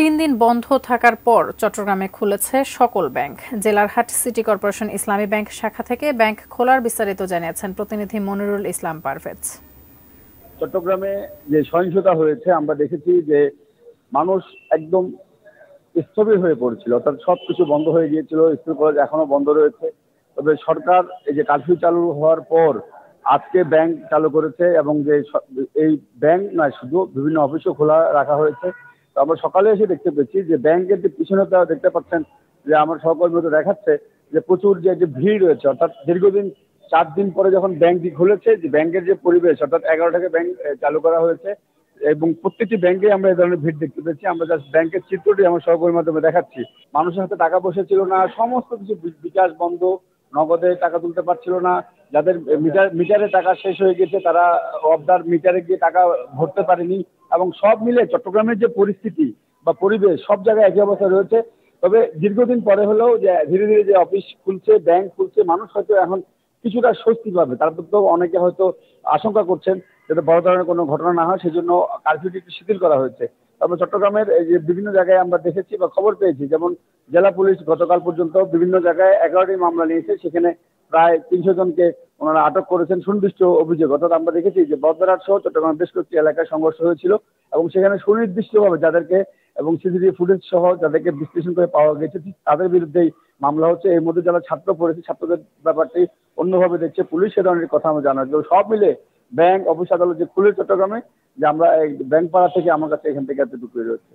3 দিন বন্ধ থাকার পর চট্টগ্রামে খুলেছে সকল ব্যাংক। জেলারহাট সিটি কর্পোরেশন ইসলামী ব্যাংক শাখা থেকে ব্যাংক খোলার বিস্তারিত জানিয়েছেন প্রতিনিধি মনিরুল ইসলাম পারভেজ। চট্টগ্রামে যে সহিংসতা হয়েছে আমরা দেখেছি যে মানুষ একদম স্থবির হয়ে পড়ছিল, অর্থাৎ সবকিছু বন্ধ হয়ে গিয়েছিল। স্কুল কলেজ এখনো বন্ধ রয়েছে। তবে সরকার এই যে কারফিউ চালু হওয়ার পর আজকে ব্যাংক চালু করেছে এবং যে এই ব্যাংক নয়, শুধু বিভিন্ন অফিসও খোলা রাখা হয়েছে। তো আমরা সকালে এসে দেখতে পেয়েছি যে ব্যাংকের যে পিছনে দেখতে পাচ্ছেন যে আমার সহকর্মীরা দেখাচ্ছে যে প্রচুর যে ভিড় রয়েছে, অর্থাৎ দীর্ঘদিন 4 দিন পরে যখন ব্যাংকটি খুলেছে, যে ব্যাংকের যে পরিবেশ, অর্থাৎ 11টাকে ব্যাংক চালু করা হয়েছে এবং প্রত্যেকটি ব্যাংকে আমরা এই ধরনের ভিড় দেখতে পেয়েছি। আমরা জাস্ট ব্যাংকের চিত্রটি আমার সহকর্মীর মাধ্যমে দেখাচ্ছি। মানুষের হাতে টাকা পয়সা ছিল না, সমস্ত কিছু বিকাশ বন্ধ, নগদে টাকা তুলতে পারছিল না। যাদের মিটারে টাকা শেষ হয়ে গেছে তারা অবদার মিটারে গিয়ে টাকা ভরতে পারেনি। এবং সব মিলে চট্টগ্রামের যে পরিস্থিতি বা পরিবেশ সব জায়গায় একই অবস্থা রয়েছে। তবে দীর্ঘদিন পরে হলেও যে ধীরে ধীরে যে অফিস খুলছে, ব্যাংক খুলছে, মানুষ হয়তো এখন কিছুটা স্বস্তি পাবে। তারপর তো অনেকে হয়তো আশঙ্কা করছেন যাতে বড় ধরনের কোনো ঘটনা না হয়, সেজন্য কারফিউটি একটু শিথিল করা হয়েছে। তবে চট্টগ্রামের এই যে বিভিন্ন জায়গায় আমরা দেখেছি বা খবর পেয়েছি, যেমন জেলা পুলিশ গতকাল পর্যন্ত বিভিন্ন জায়গায় 11টি মামলা নিয়েছে, সেখানে প্রায় 300 জনকে ওনারা আটক করেছেন সুনির্দিষ্ট অভিযোগ। অর্থাৎ আমরা দেখেছি যে বদরহাট সহ চট্টগ্রামের বেশ কয়েকটি এলাকায় সংঘর্ষ হয়েছিল এবং সেখানে সুনির্দিষ্টভাবে যাদেরকে এবং সিসিটিভি ফুটেজ সহ যাদেরকে বিশ্লেষণ করে পাওয়া গেছে তাদের বিরুদ্ধেই মামলা হচ্ছে। এর মধ্যে যারা ছাত্র পড়েছে, ছাত্রদের ব্যাপারটি অন্যভাবে দেখছে পুলিশ, সে ধরনের কথা আমরা জানা। সব মিলে ব্যাংক, অফিস, আদালত যে খুলে চট্টগ্রামে, যে আমরা ব্যাংক পাড়া থেকে আমার কাছে এখান থেকে এতটুকুই রয়েছে।